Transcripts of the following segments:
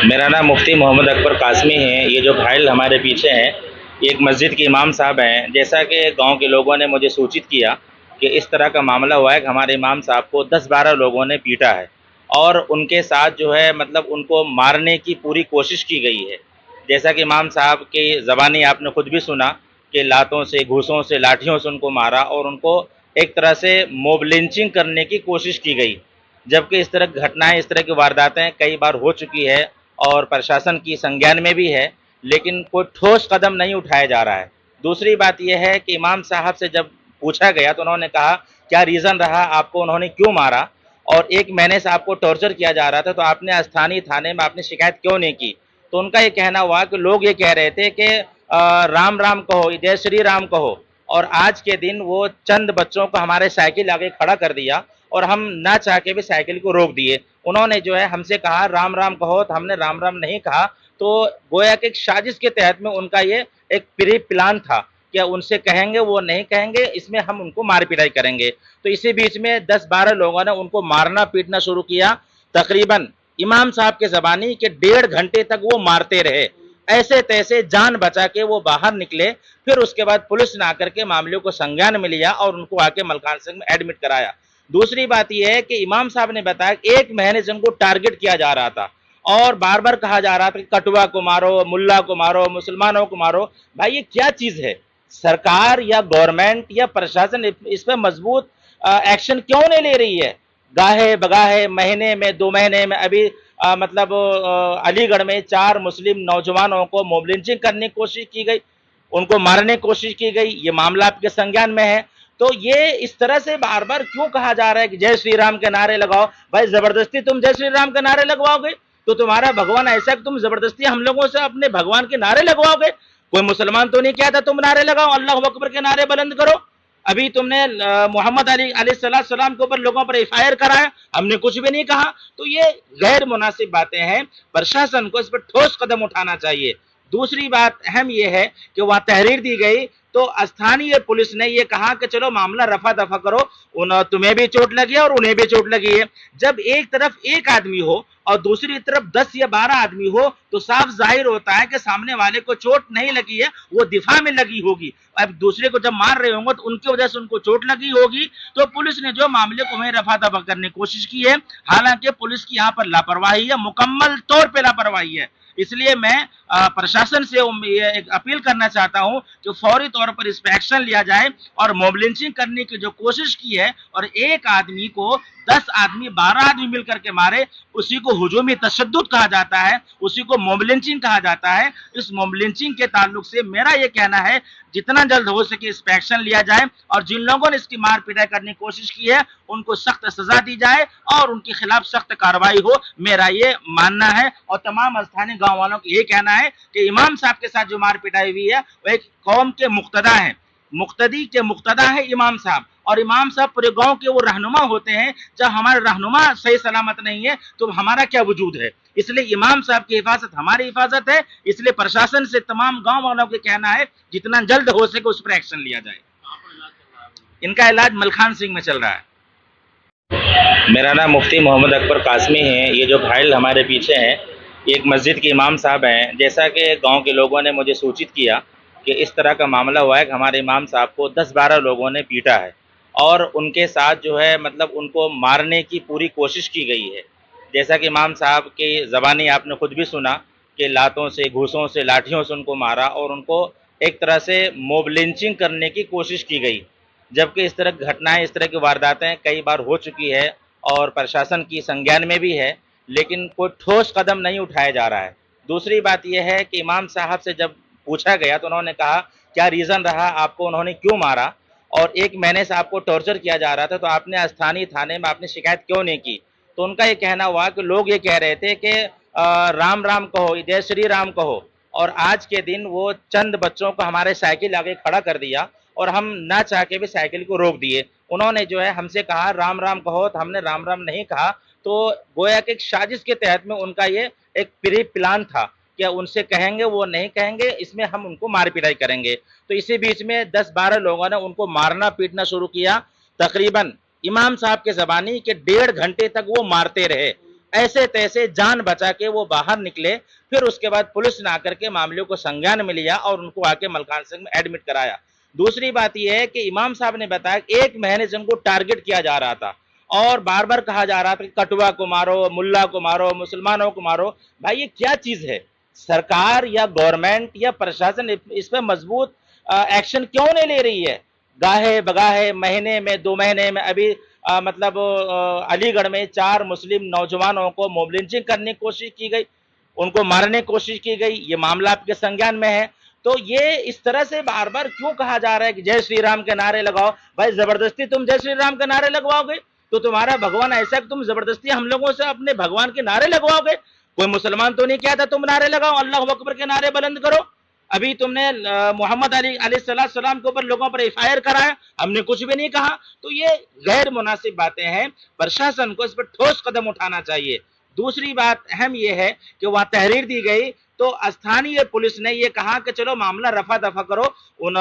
मेरा नाम मुफ्ती मोहम्मद अकबर कासमी है। ये जो घायल हमारे पीछे हैं, एक मस्जिद के इमाम साहब हैं। जैसा कि गांव के लोगों ने मुझे सूचित किया कि इस तरह का मामला हुआ है कि हमारे इमाम साहब को 10-12 लोगों ने पीटा है और उनके साथ जो है मतलब उनको मारने की पूरी कोशिश की गई है। जैसा कि इमाम साहब की ज़बानी आपने खुद भी सुना कि लातों से, घूंसों से, लाठियों से उनको मारा और उनको एक तरह से मोब लिंचिंग करने की कोशिश की गई। जबकि इस तरह की घटनाएं, इस तरह की वारदातें कई बार हो चुकी है और प्रशासन की संज्ञान में भी है, लेकिन कोई ठोस कदम नहीं उठाया जा रहा है। दूसरी बात यह है कि इमाम साहब से जब पूछा गया तो उन्होंने कहा क्या रीज़न रहा, आपको उन्होंने क्यों मारा और 1 महीने से आपको टॉर्चर किया जा रहा था, तो आपने स्थानीय थाने में आपने शिकायत क्यों नहीं की? तो उनका ये कहना हुआ कि लोग ये कह रहे थे कि राम राम कहो, जय श्री राम कहो, और आज के दिन वो चंद बच्चों को हमारे साइकिल आगे खड़ा कर दिया और हम ना चाह के भी साइकिल को रोक दिए। उन्होंने जो है हमसे कहा राम राम कहो, तो हमने राम राम नहीं कहा। तो गोया कि एक साजिश के तहत में उनका ये एक प्री प्लान था कि उनसे कहेंगे वो नहीं कहेंगे, इसमें हम उनको मार पिटाई करेंगे। तो इसी बीच में 10-12 लोगों ने उनको मारना पीटना शुरू किया। तकरीबन इमाम साहब के ज़बानी के 1.5 घंटे तक वो मारते रहे। ऐसे तैसे जान बचा के वो बाहर निकले। फिर उसके बाद पुलिस ने आकर के मामले को संज्ञान में लिया और उनको आके मलखान सिंह में एडमिट कराया। दूसरी बात यह है कि इमाम साहब ने बताया कि 1 महीने से उनको टारगेट किया जा रहा था और बार बार कहा जा रहा था कि कटुआ को मारो, मुल्ला को मारो, मुसलमानों को मारो। भाई ये क्या चीज है? सरकार या गवर्नमेंट या प्रशासन इस पर मजबूत एक्शन क्यों नहीं ले रही है? गाहे बगाहे महीने में 2 महीने में अभी मतलब अलीगढ़ में 4 मुस्लिम नौजवानों को मोब लिंचिंग करने की कोशिश की गई, उनको मारने की कोशिश की गई। ये मामला आपके संज्ञान में है। तो ये इस तरह से बार बार क्यों कहा जा रहा है कि जय श्री राम के नारे लगाओ? भाई जबरदस्ती तुम जय श्री राम के नारे लगवाओगे तो तुम्हारा भगवान ऐसा कि तुम जबरदस्ती हम लोगों से अपने भगवान के नारे लगवाओगे? कोई मुसलमान तो नहीं कहता तुम नारे लगाओ, अल्लाह अकबर के नारे बुलंद करो। अभी तुमने मोहम्मद अली अलैहिस्सलाम के ऊपर लोगों पर एफआईआर कराया, हमने कुछ भी नहीं कहा। तो ये गैर मुनासिब बातें हैं, प्रशासन को इस पर ठोस कदम उठाना चाहिए। दूसरी बात अहम यह है कि वहां तहरीर दी गई तो स्थानीय पुलिस ने यह कहा कि चलो मामला रफा दफा करो, तुम्हें भी चोट लगी है और उन्हें भी चोट लगी है। जब एक तरफ एक आदमी हो और दूसरी तरफ 10 या 12 आदमी हो तो साफ जाहिर होता है कि सामने वाले को चोट नहीं लगी है, वो दिफा में लगी होगी। अब दूसरे को जब मार रहे होंगे तो उनकी वजह से उनको चोट लगी होगी। तो पुलिस ने जो मामले को वहीं रफा दफा करने की कोशिश की है, हालांकि पुलिस की यहाँ पर लापरवाही है, मुकम्मल तौर पर लापरवाही है। इसलिए मैं प्रशासन से एक अपील करना चाहता हूं कि फौरी तौर पर इस पर एक्शन लिया जाए और मोब लिंचिंग करने की जो कोशिश की है और एक आदमी को 10 आदमी 12 आदमी मिलकर के मारे, उसी को हुजूमी तशद्दुद कहा जाता है, उसी को मोब लिंचिंग कहा जाता है। इस मोब लिंचिंग के ताल्लुक से मेरा यह कहना है जितना जल्द हो सके इस पर एक्शन लिया जाए और जिन लोगों ने इसकी मार पिटाई करने की कोशिश की है उनको सख्त सजा दी जाए और उनके खिलाफ सख्त कार्रवाई हो, मेरा ये मानना है। और तमाम स्थानीय गांव वालों को ये कहना है कि इमाम साहब के साथ जो मार पिटाई हुई है वो एक कौम के मुक्तदा है, मुक्तदी के मुक्तदा है इमाम साहब, और इमाम साहब पूरे गांव के वो रहनुमा होते हैं। जब हमारे रहनुमा सही सलामत नहीं है तो हमारा क्या वजूद है? इसलिए इमाम साहब की हिफाजत हमारी हिफाजत है। इसलिए प्रशासन से तमाम गांव वालों को कहना है जितना जल्द हो सके उस पर एक्शन लिया जाए। इनका इलाज मलखान सिंह में चल रहा है। मेरा नाम मुफ्ती मोहम्मद अकबर कासमी है। ये जो घायल हमारे पीछे हैं, एक मस्जिद के इमाम साहब हैं। जैसा कि गांव के लोगों ने मुझे सूचित किया कि इस तरह का मामला हुआ है कि हमारे इमाम साहब को 10-12 लोगों ने पीटा है और उनके साथ जो है मतलब उनको मारने की पूरी कोशिश की गई है। जैसा कि इमाम साहब की ज़बानी आपने खुद भी सुना कि लातों से, घूंसों से, लाठियों से उनको मारा और उनको एक तरह से मोब लिंचिंग करने की कोशिश की गई। जबकि इस तरह की घटनाएं, इस तरह की वारदातें कई बार हो चुकी है और प्रशासन की संज्ञान में भी है, लेकिन कोई ठोस कदम नहीं उठाया जा रहा है। दूसरी बात यह है कि इमाम साहब से जब पूछा गया तो उन्होंने कहा क्या रीज़न रहा, आपको उन्होंने क्यों मारा और 1 महीने से आपको टॉर्चर किया जा रहा था, तो आपने स्थानीय थाने में आपने शिकायत क्यों नहीं की? तो उनका ये कहना हुआ कि लोग ये कह रहे थे कि राम राम कहो, जय श्री राम कहो, और आज के दिन वो चंद बच्चों को हमारे साइकिल आगे खड़ा कर दिया और हम ना चाह के भी साइकिल को रोक दिए। उन्होंने जो है हमसे कहा राम राम कहो, तो हमने राम राम नहीं कहा। तो गोया कि एक साजिश के तहत में उनका ये एक प्री प्लान था कि उनसे कहेंगे वो नहीं कहेंगे, इसमें हम उनको मार पिटाई करेंगे। तो इसी बीच में 10-12 लोगों ने उनको मारना पीटना शुरू किया। तकरीबन इमाम साहब के ज़बानी के 1.5 घंटे तक वो मारते रहे। ऐसे तैसे जान बचा के वो बाहर निकले। फिर उसके बाद पुलिस ने आकर के मामले को संज्ञान में लिया और उनको आके मलखान सिंह में एडमिट कराया। दूसरी बात यह है कि इमाम साहब ने बताया कि 1 महीने से उनको टारगेट किया जा रहा था और बार बार कहा जा रहा था कि कटुआ को मारो, मुल्ला को मारो, मुसलमानों को मारो। भाई ये क्या चीज है? सरकार या गवर्नमेंट या प्रशासन इस पर मजबूत एक्शन क्यों नहीं ले रही है? गाहे बगाहे महीने में 2 महीने में अभी मतलब अलीगढ़ में 4 मुस्लिम नौजवानों को मॉब लिंचिंग करने की कोशिश की गई, उनको मारने की कोशिश की गई। ये मामला आपके संज्ञान में है। तो ये इस तरह से बार बार क्यों कहा जा रहा है कि जय श्री राम के नारे लगाओ? भाई जबरदस्ती तुम जय श्री राम के नारे लगवाओगे तो तुम्हारा भगवान ऐसा है कि तुम जबरदस्ती हम लोगों से अपने भगवान के नारे लगवाओगे? कोई मुसलमान तो नहीं कहता तुम नारे लगाओ, अल्लाह अकबर के नारे बुलंद करो। अभी तुमने मोहम्मद अली अलैहिस्सलाम के ऊपर लोगों पर एफआईआर कराया, हमने कुछ भी नहीं कहा। तो ये गैर मुनासिब बातें हैं, प्रशासन को इस पर ठोस कदम उठाना चाहिए। दूसरी बात अहम यह है कि वहां तहरीर दी गई तो स्थानीय पुलिस ने यह कहा कि चलो मामला रफा दफा करो,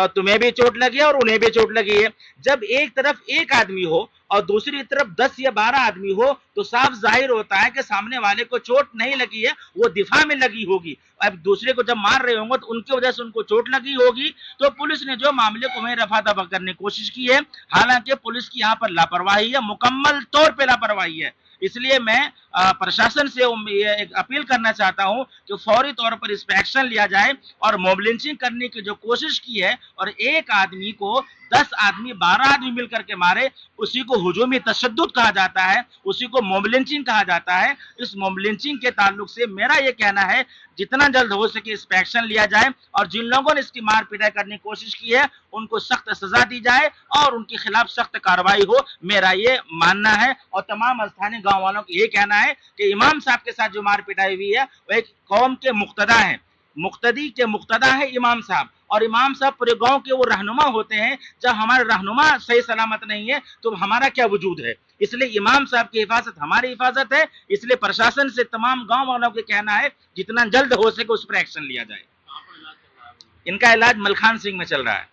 तुम्हें भी चोट लगी है और उन्हें भी चोट लगी है। जब एक तरफ एक आदमी हो और दूसरी तरफ 10 या 12 आदमी हो तो साफ जाहिर होता है कि सामने वाले को चोट नहीं लगी है, वो दिफा में लगी होगी। अब दूसरे को जब मार रहे होंगे तो उनकी वजह से उनको चोट लगी होगी। तो पुलिस ने जो मामले को वहीं रफा दफा करने की कोशिश की है, हालांकि पुलिस की यहाँ पर लापरवाही है, मुकम्मल तौर पर लापरवाही है। इसलिए मैं प्रशासन से एक अपील करना चाहता हूं कि फौरी तौर पर इस पर एक्शन लिया जाए और मॉब लिंचिंग करने की जो कोशिश की है और एक आदमी को 10 आदमी 12 आदमी मिलकर के मारे, उसी को हुजूमी तशद्दुद कहा जाता है, उसी को मॉब लिंचिंग कहा जाता है। इस मॉब लिंचिंग के ताल्लुक से मेरा यह कहना है जितना जल्द हो सके इस पर एक्शन लिया जाए और जिन लोगों ने इसकी मार पिटाई करने की कोशिश की है उनको सख्त सजा दी जाए और उनके खिलाफ सख्त कार्रवाई हो, मेरा ये मानना है। और तमाम स्थानीय गांव वालों को ये कहना है कि इमाम साहब के साथ जो मार पिटाई हुई है वह एक कौम के मुक्तदा है, मुक्तदी के मुक्तदा है इमाम साहब। और इमाम साहब पूरे गांव के वो रहनुमा होते हैं। जब हमारे रहनुमा सही सलामत नहीं है तो हमारा क्या वजूद है? इसलिए इमाम साहब की हिफाजत हमारी हिफाजत है। इसलिए प्रशासन से तमाम गांव वालों को कहना है जितना जल्द हो सके उस पर एक्शन लिया जाए। इनका इलाज मलखान सिंह में चल रहा है।